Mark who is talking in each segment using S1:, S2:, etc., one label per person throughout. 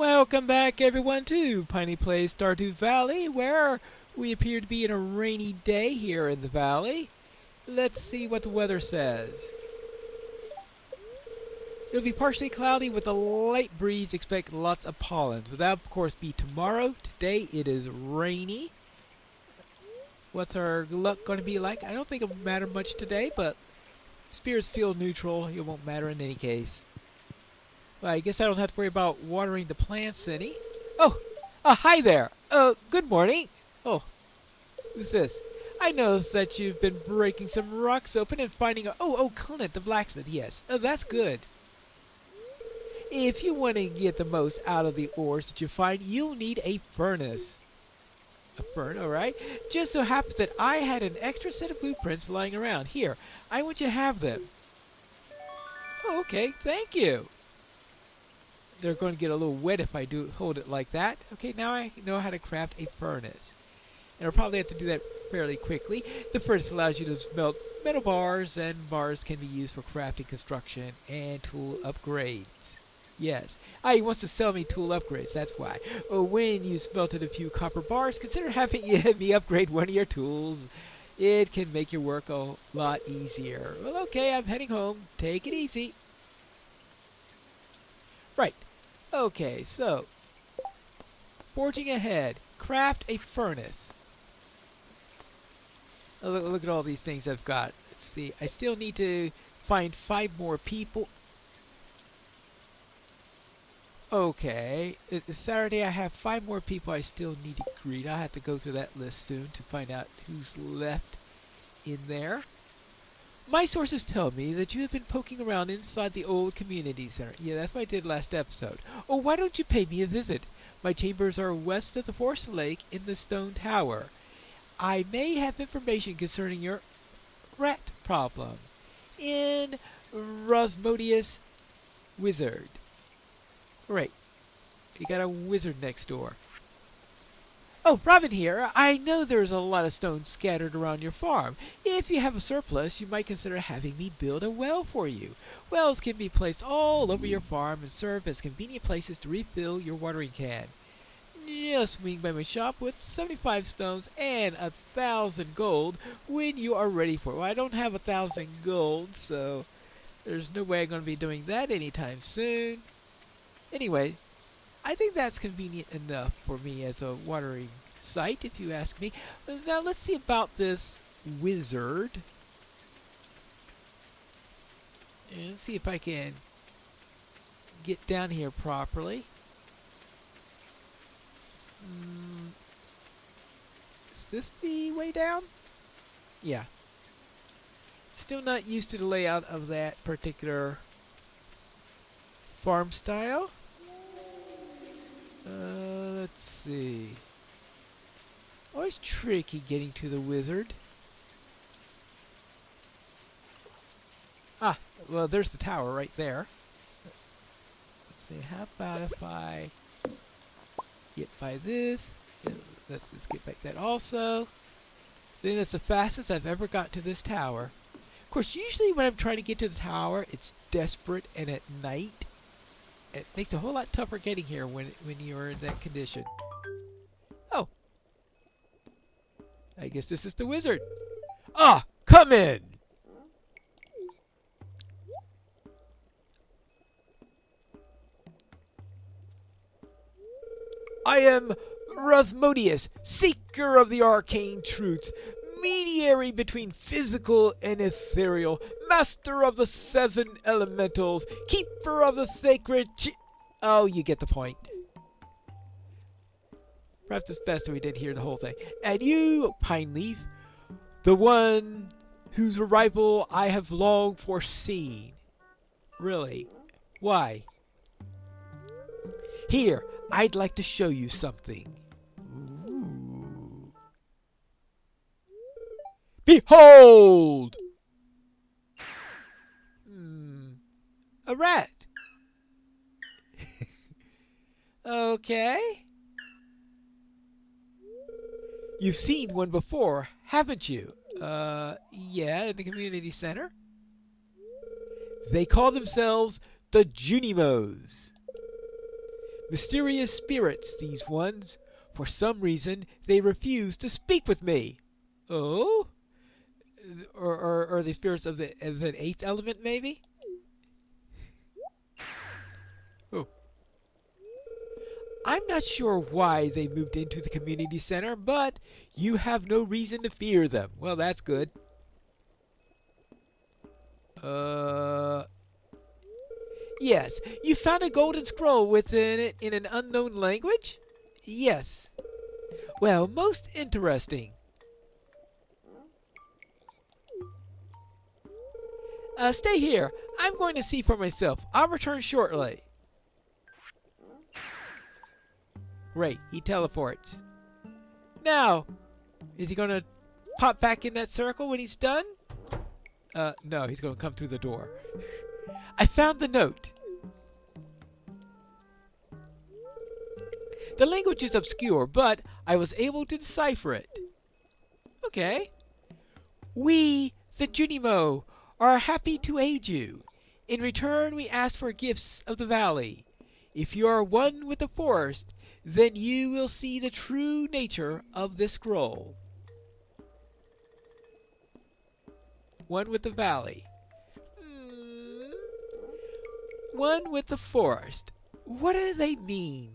S1: Welcome back, everyone, to Piney Plays Stardew Valley, where we appear to be in a rainy day here in the valley. Let's see what the weather says. It'll be partially cloudy with a light breeze. Expect lots of pollen. So that'll, of course, be tomorrow. Today it is rainy. What's our luck going to be like? I don't think it'll matter much today, but spirits feel neutral. It won't matter in any case. Well, I guess I don't have to worry about watering the plants any. Oh, hi there. Good morning. Oh, who's this? I noticed that you've been breaking some rocks open and finding Clint, the blacksmith, yes. Oh, that's good. If you want to get the most out of the ores that you find, you'll need a furnace. A furnace, alright. Just so happens that I had an extra set of blueprints lying around. Here, I want you to have them. Oh, okay, thank you. They're going to get a little wet if I do hold it like that. Okay, now I know how to craft a furnace. And I'll probably have to do that fairly quickly. The furnace allows you to smelt metal bars, and bars can be used for crafting, construction, and tool upgrades. Yes. He wants to sell me tool upgrades, that's why. When you smelted a few copper bars, consider having me upgrade one of your tools. It can make your work a lot easier. Well, okay, I'm heading home. Take it easy. Right. Okay, so, forging ahead, craft a furnace. Oh, look at all these things I've got. Let's see, I still need to find 5 more people. Okay, it's Saturday, I have 5 more people I still need to greet. I'll have to go through that list soon to find out who's left in there. My sources tell me that you have been poking around inside the old community center. Yeah, that's what I did last episode. Oh, why don't you pay me a visit? My chambers are west of the forest lake in the stone tower. I may have information concerning your rat problem. In Rosmodius Wizard. Great. You got a wizard next door. Oh, Robin here. I know there's a lot of stones scattered around your farm. If you have a surplus, you might consider having me build a well for you. Wells can be placed all over your farm and serve as convenient places to refill your watering can. Just swing by my shop with 75 stones and 1,000 gold when you are ready for it. Well, I don't have 1,000 gold, so there's no way I'm going to be doing that anytime soon. Anyway, I think that's convenient enough for me as a watering site, if you ask me. Now, let's see about this wizard. And see if I can get down here properly. Is this the way down? Yeah. Still not used to the layout of that particular farm style. Let's see. Always tricky getting to the wizard. Ah, well, there's the tower right there. Let's see, how about if I get by this? Let's just get back that also. Then that's the fastest I've ever got to this tower. Of course, usually when I'm trying to get to the tower, it's desperate and at night. It makes it a whole lot tougher getting here when you're in that condition. Oh. I guess this is the wizard. Ah, come in! I am Rosmodius, seeker of the arcane truths, mediary between physical and ethereal, master of the 7 elementals, keeper of the sacred oh, you get the point. Perhaps it's best that we didn't hear the whole thing. And you, Pineleaf, the one whose arrival I have long foreseen. Really? Why? Here, I'd like to show you something. Ooh. Behold! A rat. Okay. You've seen one before, haven't you? Yeah, in the community center. They call themselves the Junimos. Mysterious spirits, these ones. For some reason, they refuse to speak with me. Oh? Or are they spirits of the eighth element, maybe? Oh. I'm not sure why they moved into the community center, but you have no reason to fear them. Well, that's good. Yes, you found a golden scroll within it in an unknown language? Yes. Well, most interesting. Stay here. I'm going to see for myself. I'll return shortly. Great, he teleports. Now, is he going to pop back in that circle when he's done? No, he's going to come through the door. I found the note. The language is obscure, but I was able to decipher it. Okay. We, the Junimo, are happy to aid you. In return, we ask for gifts of the valley. If you are one with the forest, then you will see the true nature of this scroll. One with the valley. One with the forest. What do they mean?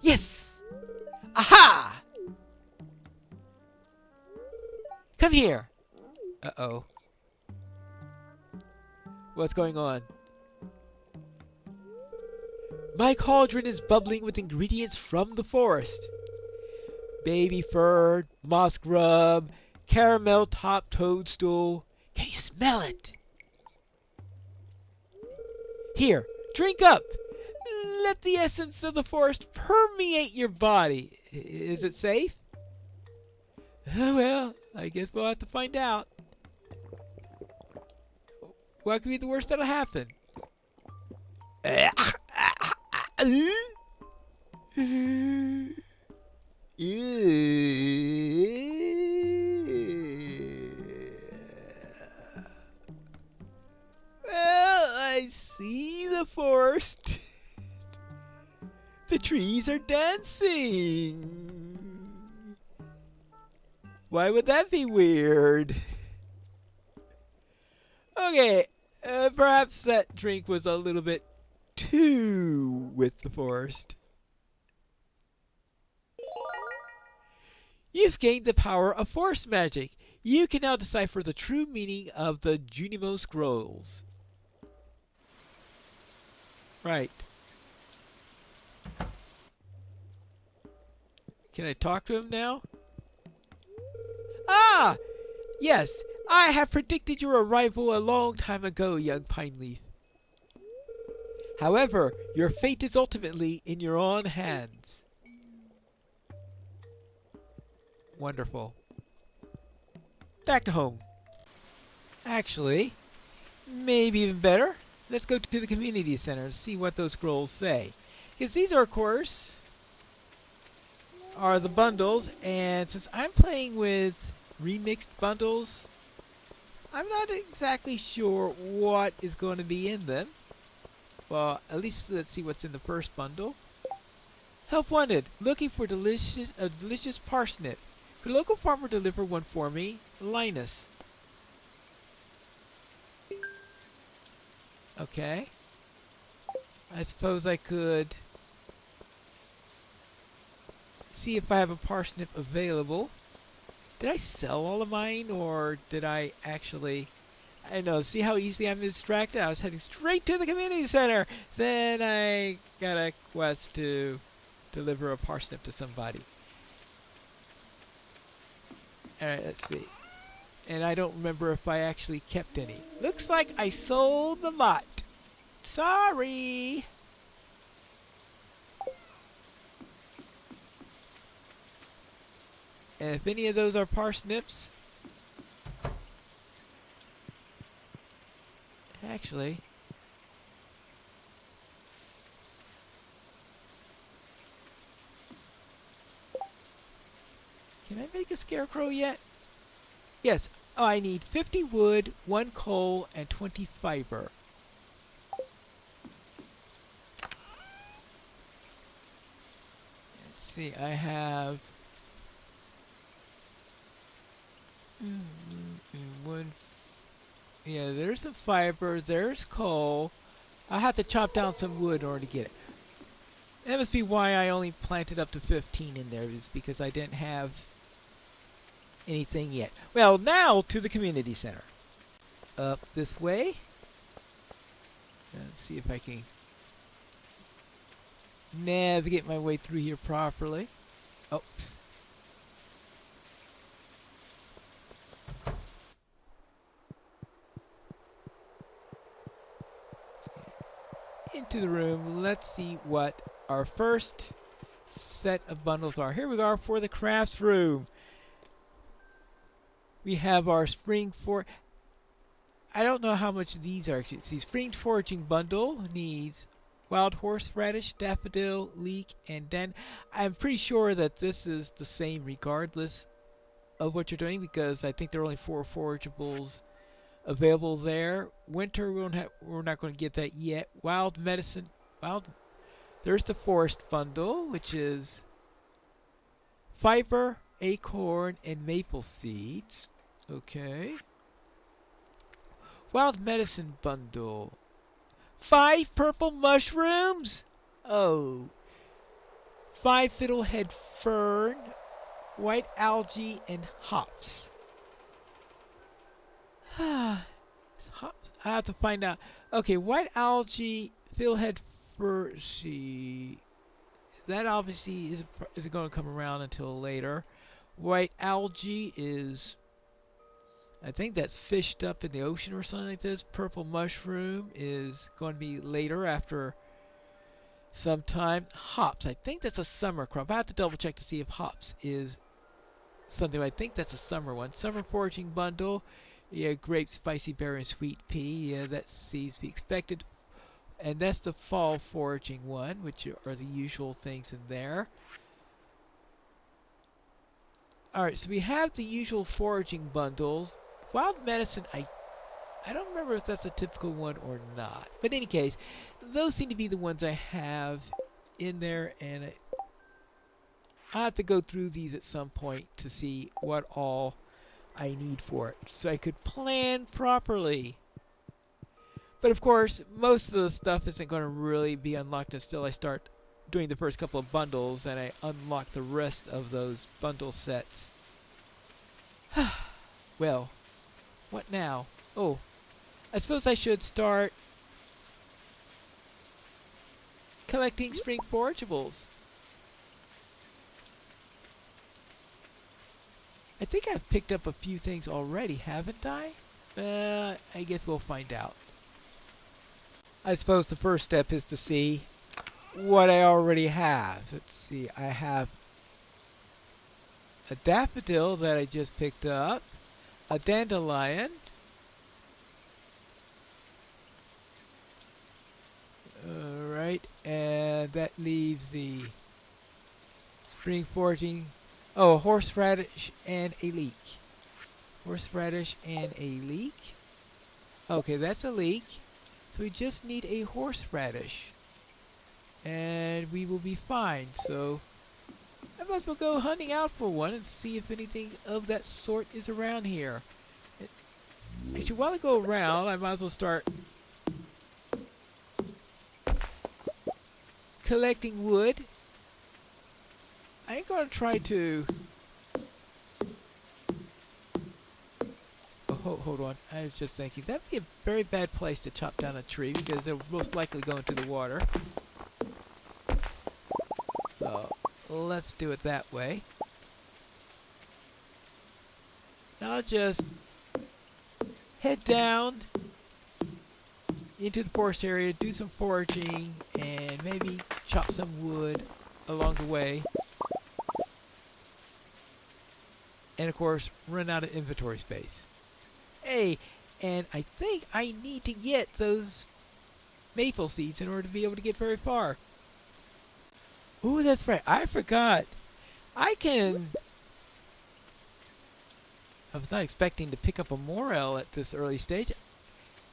S1: Yes! Aha! Come here! Uh-oh. What's going on? My cauldron is bubbling with ingredients from the forest. Baby fern, moss grub, caramel top toadstool. Can you smell it? Here, drink up. Let the essence of the forest permeate your body. Is it safe? Oh, well, I guess we'll have to find out. What could be the worst that'll happen? Well, I see the forest. The trees are dancing. Why would that be weird? Okay, perhaps that drink was a little bit too with the forest. You've gained the power of forest magic. You can now decipher the true meaning of the Junimo scrolls. Right. Can I talk to him now? Ah! Yes, I have predicted your arrival a long time ago, young Pineleaf. However, your fate is ultimately in your own hands. Wonderful. Back to home. Actually, maybe even better, let's go to the community center and see what those scrolls say. Because these are, of course, are the bundles, and since I'm playing with remixed bundles, I'm not exactly sure what is going to be in them. Well, at least let's see what's in the first bundle. Help wanted. Looking for a delicious parsnip. Could a local farmer deliver one for me? Linus. Okay. I suppose I could see if I have a parsnip available. Did I sell all of mine, or did I actually... I don't know, see how easily I'm distracted? I was heading straight to the community center. Then I got a quest to deliver a parsnip to somebody. Alright, let's see. And I don't remember if I actually kept any. Looks like I sold the lot. Sorry. And if any of those are parsnips... Actually... Can I make a scarecrow yet? Yes, Oh, I need 50 wood, 1 coal, and 20 fiber. Let's see, I have one. Yeah, there's some fiber, there's coal. I have to chop down some wood in order to get it. That must be why I only planted up to 15 in there, is because I didn't have anything yet. Well, now to the community center. Up this way. Let's see if I can navigate my way through here properly. Oops. Into the room. Let's see what our first set of bundles are. Here we are for the crafts room. We have our spring for. I don't know how much these are actually. See, spring foraging bundle needs wild horseradish, daffodil, leek, and then I'm pretty sure that this is the same regardless of what you're doing, because I think there are only 4 forageables available there. Winter, we're not going to get that yet. Wild medicine, there's the forest bundle, which is fiber, acorn, and maple seeds. Okay. Wild medicine bundle. 5 purple mushrooms. Oh. 5 fiddlehead fern, white algae, and hops. Hops. I have to find out. Okay, white algae, fiddlehead fern. That obviously isn't going to come around until later. White algae is, I think that's fished up in the ocean or something like this. Purple mushroom is going to be later after some time. Hops, I think that's a summer crop. I have to double check to see if hops is something. I think that's a summer one. Summer foraging bundle. Yeah, grape, spicy berry, and sweet pea. Yeah, that seems to be expected. And that's the fall foraging one, which are the usual things in there. Alright, so we have the usual foraging bundles. Wild medicine, I don't remember if that's a typical one or not. But in any case, those seem to be the ones I have in there, and I'll have to go through these at some point to see what all I need for it, so I could plan properly. But of course, most of the stuff isn't going to really be unlocked until I start doing the first couple of bundles, and I unlock the rest of those bundle sets. Well, what now? Oh, I suppose I should start collecting spring forageables. I think I've picked up a few things already, haven't I? I guess we'll find out. I suppose the first step is to see what I already have. Let's see, I have a daffodil that I just picked up, a dandelion, alright, and that leaves the spring foraging. Oh, a horseradish and a leek. Horseradish and a leek. Okay, that's a leek. So we just need a horseradish. And we will be fine. So I might as well go hunting out for one and see if anything of that sort is around here. Actually, while I go around, I might as well start collecting wood. I ain't gonna try to. Oh, hold on. I was just thinking that'd be a very bad place to chop down a tree because it'll most likely go into the water. So let's do it that way. Now I'll just head down into the forest area, do some foraging, and maybe chop some wood along the way. And of course, run out of inventory space. Hey, and I think I need to get those maple seeds in order to be able to get very far. Ooh, that's right. I forgot. I can I was not expecting to pick up a morel at this early stage.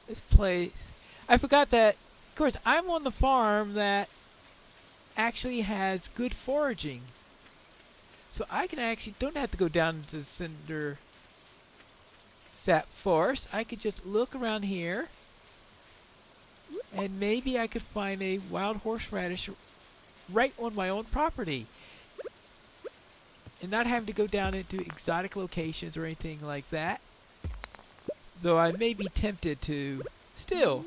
S1: This place... I forgot that, of course, I'm on the farm that actually has good foraging. So I can actually don't have to go down to the cinder sap forest. I could just look around here and maybe I could find a wild horseradish right on my own property. And not having to go down into exotic locations or anything like that. Though I may be tempted to still.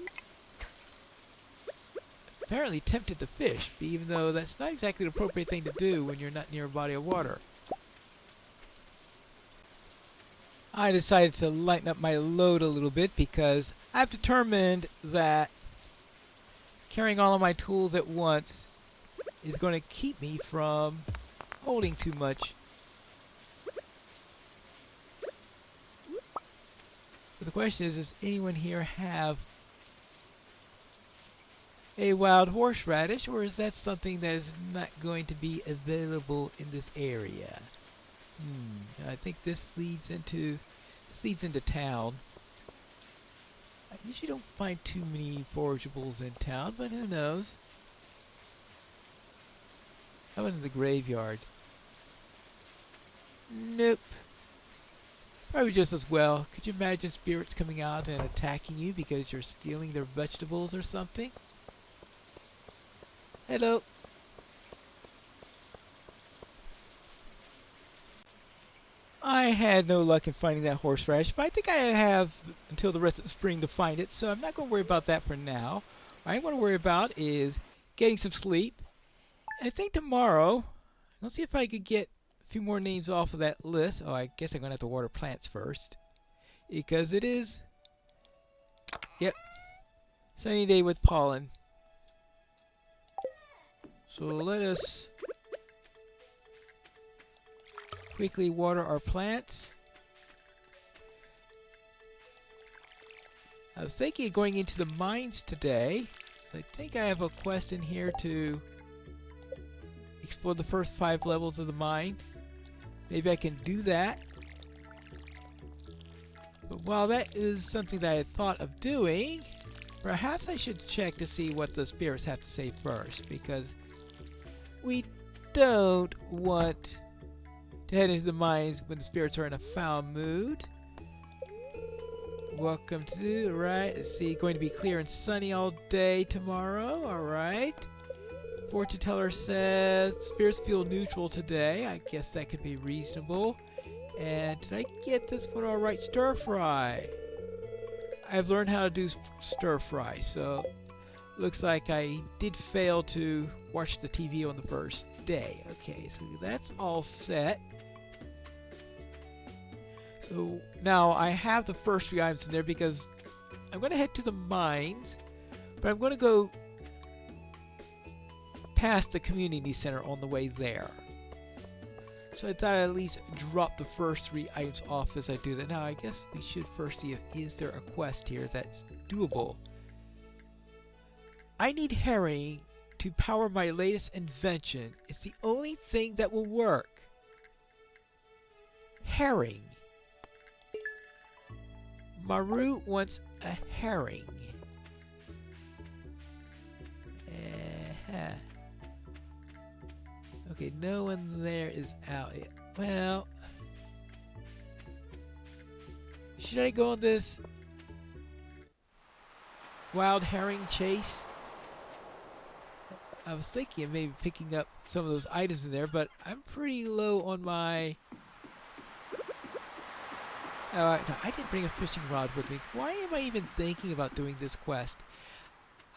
S1: Apparently tempted to fish, even though that's not exactly the appropriate thing to do when you're not near a body of water. I decided to lighten up my load a little bit because I've determined that carrying all of my tools at once is going to keep me from holding too much. So the question is, does anyone here have a wild horseradish, or is that something that is not going to be available in this area? I think this leads into town. I usually don't find too many forageables in town, but who knows? How about in the graveyard? Nope. Probably just as well. Could you imagine spirits coming out and attacking you because you're stealing their vegetables or something? Hello. I had no luck in finding that horseradish, but I think I have until the rest of the spring to find it, so I'm not going to worry about that for now. What I'm going to worry about is getting some sleep. And I think tomorrow, let's see if I could get a few more names off of that list. Oh, I guess I'm going to have to water plants first. Because it is, yep, sunny day with pollen. So let us quickly water our plants. I was thinking of going into the mines today. I think I have a quest in here to explore the first 5 levels of the mine. Maybe I can do that. But while that is something that I had thought of doing, perhaps I should check to see what the spirits have to say first, because we don't want to head into the mines when the spirits are in a foul mood. Welcome to, right, let's see, going to be clear and sunny all day tomorrow, alright. Fortune teller says spirits feel neutral today. I guess that could be reasonable. And did I get this one alright? Stir fry. I've learned how to do stir fry, so looks like I did fail to watch the TV on the first day. Okay, so that's all set. So now I have the first 3 items in there because I'm going to head to the mines, but I'm going to go past the community center on the way there. So I thought I'd at least drop the first 3 items off as I do that. Now I guess we should first see if is there a quest here that's doable. I need herring to power my latest invention. It's the only thing that will work. Herring. Maru wants a herring. Okay, no one there is out yet. Well, should I go on this wild herring chase? I was thinking of maybe picking up some of those items in there, but I'm pretty low on my... no, I didn't bring a fishing rod with me. Why am I even thinking about doing this quest?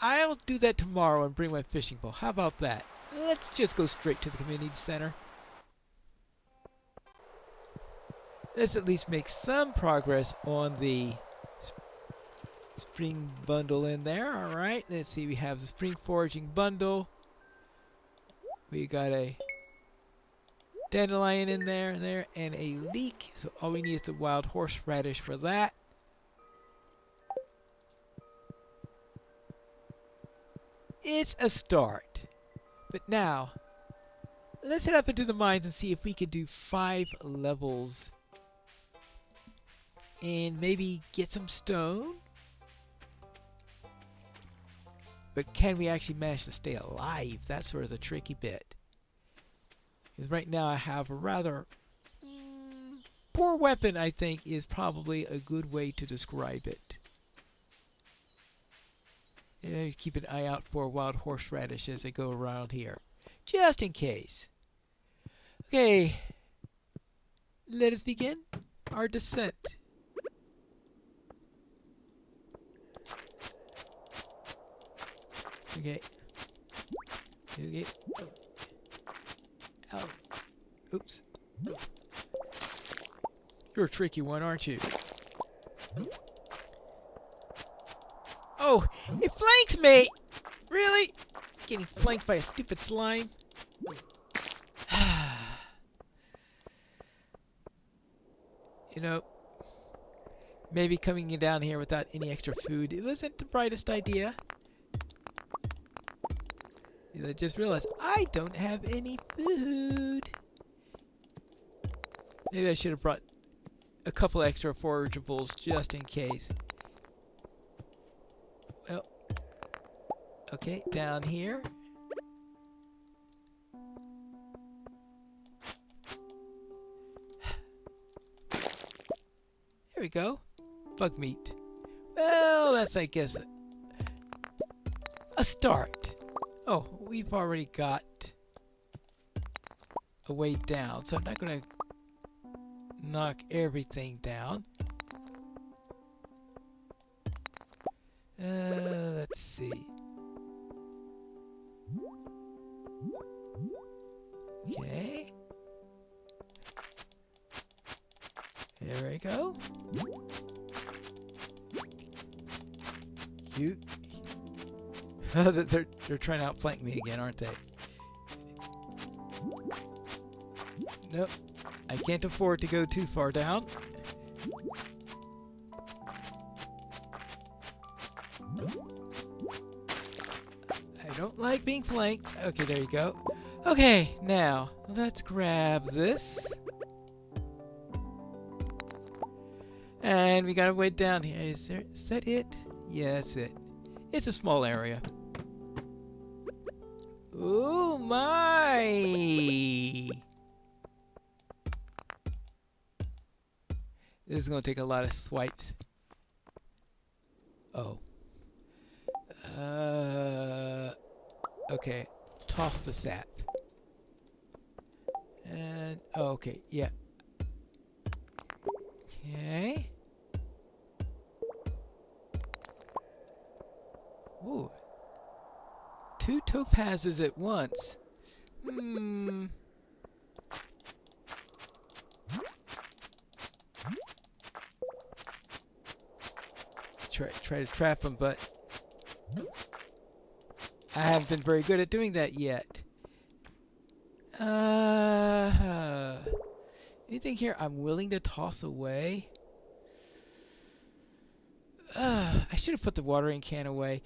S1: I'll do that tomorrow and bring my fishing pole. How about that? Let's just go straight to the community center. Let's at least make some progress on the spring bundle in there. Alright, let's see. We have the spring foraging bundle. We got a dandelion in there, and a leek. So all we need is the wild horseradish for that. It's a start. But now, let's head up into the mines and see if we can do 5 levels and maybe get some stone. But can we actually manage to stay alive? That's sort of the tricky bit. Because right now I have a rather poor weapon, I think, is probably a good way to describe it. Yeah, keep an eye out for wild horseradish as they go around here. Just in case. Okay. Let us begin our descent. Okay. Okay. Oh. Oops. You're a tricky one, aren't you? Oh, it flanks me! Really? Getting flanked by a stupid slime? You know, maybe coming down here without any extra food, it wasn't the brightest idea. I just realized I don't have any food. Maybe I should have brought a couple extra forageables just in case. Well, okay, down here. There we go. Bug meat. Well, that's, I guess, a start. Oh, we've already got a way down, so I'm not going to knock everything down. Let's see. Okay. There we go. They're trying to outflank me again, aren't they? Nope. I can't afford to go too far down. I don't like being flanked. Okay, there you go. Okay, now, let's grab this. And we gotta wait down here. Is that it? Yeah, that's it. It's a small area. Oh my! This is gonna take a lot of swipes. Oh. Okay. Toss the sap. And oh, okay, yeah. Okay. Ooh. 2 topazes at once. Try to trap them, but I haven't been very good at doing that yet. Anything here I'm willing to toss away? I should have put the watering can away.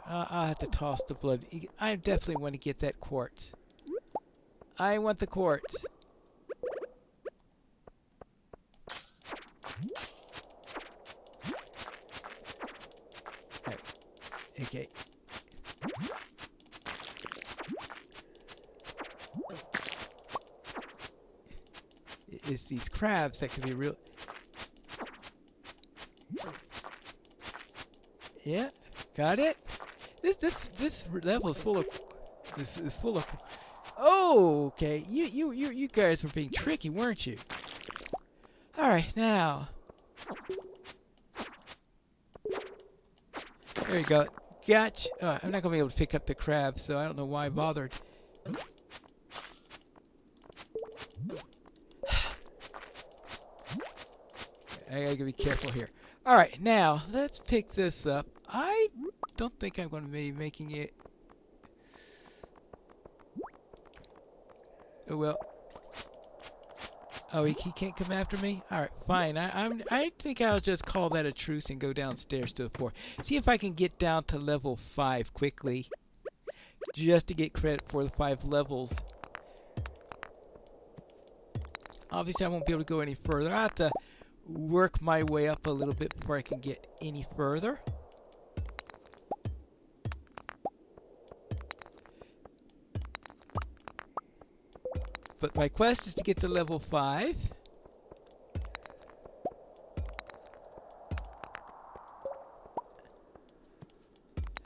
S1: I'll have to toss the blood. I definitely want to get that quartz. I want the quartz. Right. Okay. It's these crabs that can be real. Yeah, got it. This level is full of. This is full of. Oh, okay. You guys were being tricky, weren't you? All right, now. There you go. Gotcha. I'm not gonna be able to pick up the crabs, so I don't know why I bothered. I gotta be careful here. Alright, now, let's pick this up. I don't think I'm going to be making it... Oh, well. Oh, he can't come after me? Alright, fine. I think I'll just call that a truce and go downstairs to the floor. See if I can get down to level 5 quickly. Just to get credit for the 5 levels. Obviously, I won't be able to go any further. I have to work my way up a little bit before I can get any further. But my quest is to get to level 5.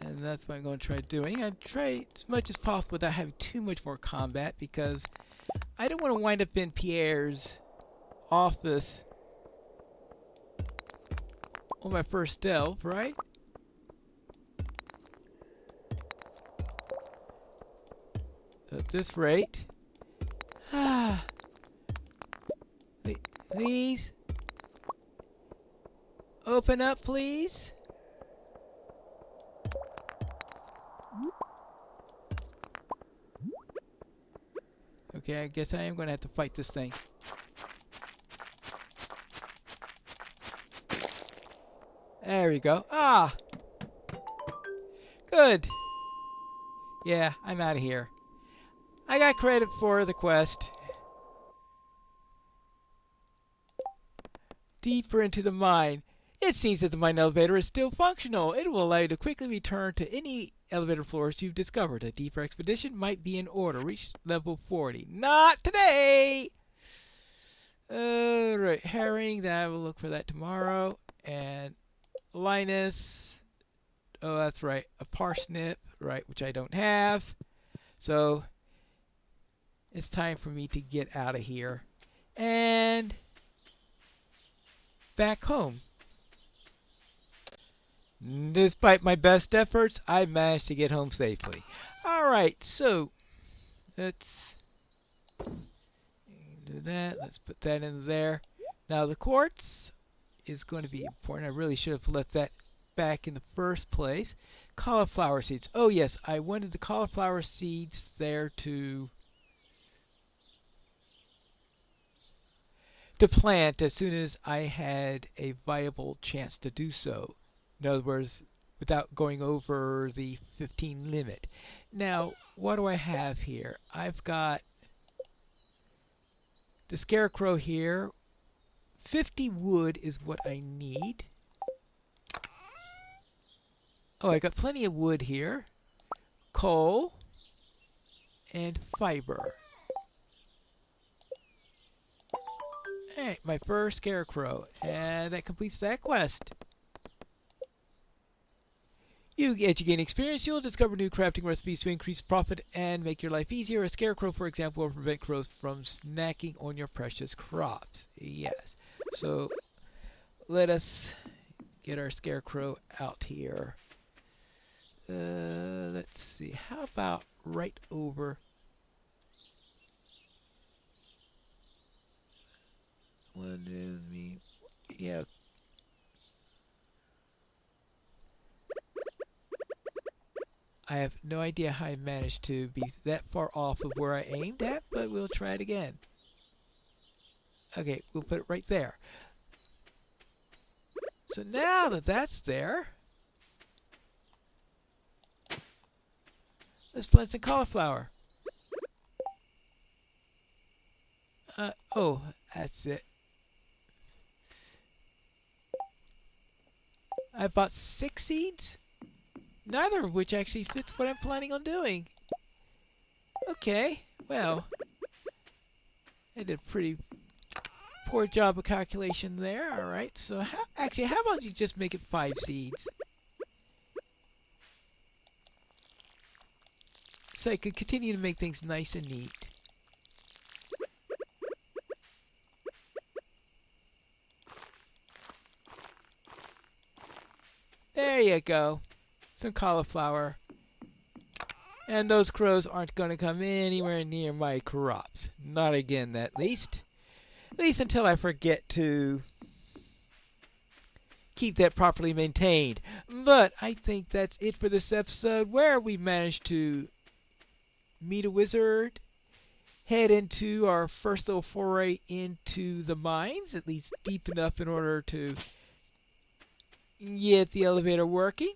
S1: And that's what I'm going to try doing. I try as much as possible without having too much more combat, because I don't want to wind up in Pierre's office on my first delve, right? At this rate. Please. Open up, please. Okay, I guess I am going to have to fight this thing. There we go. Ah! Good. Yeah, I'm out of here. I got credit for the quest. Deeper into the mine. It seems that the mine elevator is still functional. It will allow you to quickly return to any elevator floors you've discovered. A deeper expedition might be in order. Reach level 40. Not today! Alright, herring. I will look for that tomorrow. And Linus. Oh, that's right. A parsnip. Right, which I don't have. So, it's time for me to get out of here. And back home. Despite my best efforts, I managed to get home safely. Alright, so let's do that. Let's put that in there. Now the quartz is going to be important. I really should have left that back in the first place. Cauliflower seeds. Oh yes, I wanted the cauliflower seeds there to plant as soon as I had a viable chance to do so. In other words, without going over the 15 limit. Now, what do I have here? I've got the scarecrow here. 50 wood is what I need. Oh, I got plenty of wood here. Coal and fiber. Alright, my first scarecrow. And that completes that quest. As you gain experience, you'll discover new crafting recipes to increase profit and make your life easier. A scarecrow, for example, will prevent crows from snacking on your precious crops. Yes. So, let us get our scarecrow out here. Let's see. How about right over... Yeah. I have no idea how I managed to be that far off of where I aimed at, but we'll try it again. Okay, we'll put it right there. So now that that's there, let's plant some cauliflower. Oh, that's it. I bought 6 seeds? Neither of which actually fits what I'm planning on doing. Okay, well, I did a pretty poor job of calculation there. Alright, so how about you just make it 5 seeds? So I could continue to make things nice and neat. There you go. Some cauliflower. And those crows aren't going to come anywhere near my crops. Not again, at least. At least until I forget to keep that properly maintained. But I think that's it for this episode, where we managed to meet a wizard, head into our first little foray into the mines, at least deep enough in order to get the elevator working.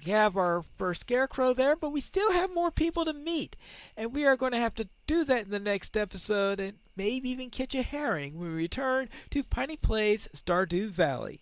S1: We have our first scarecrow there, but we still have more people to meet. And we are going to have to do that in the next episode and maybe even catch a herring when we return to Piney Plays Stardew Valley.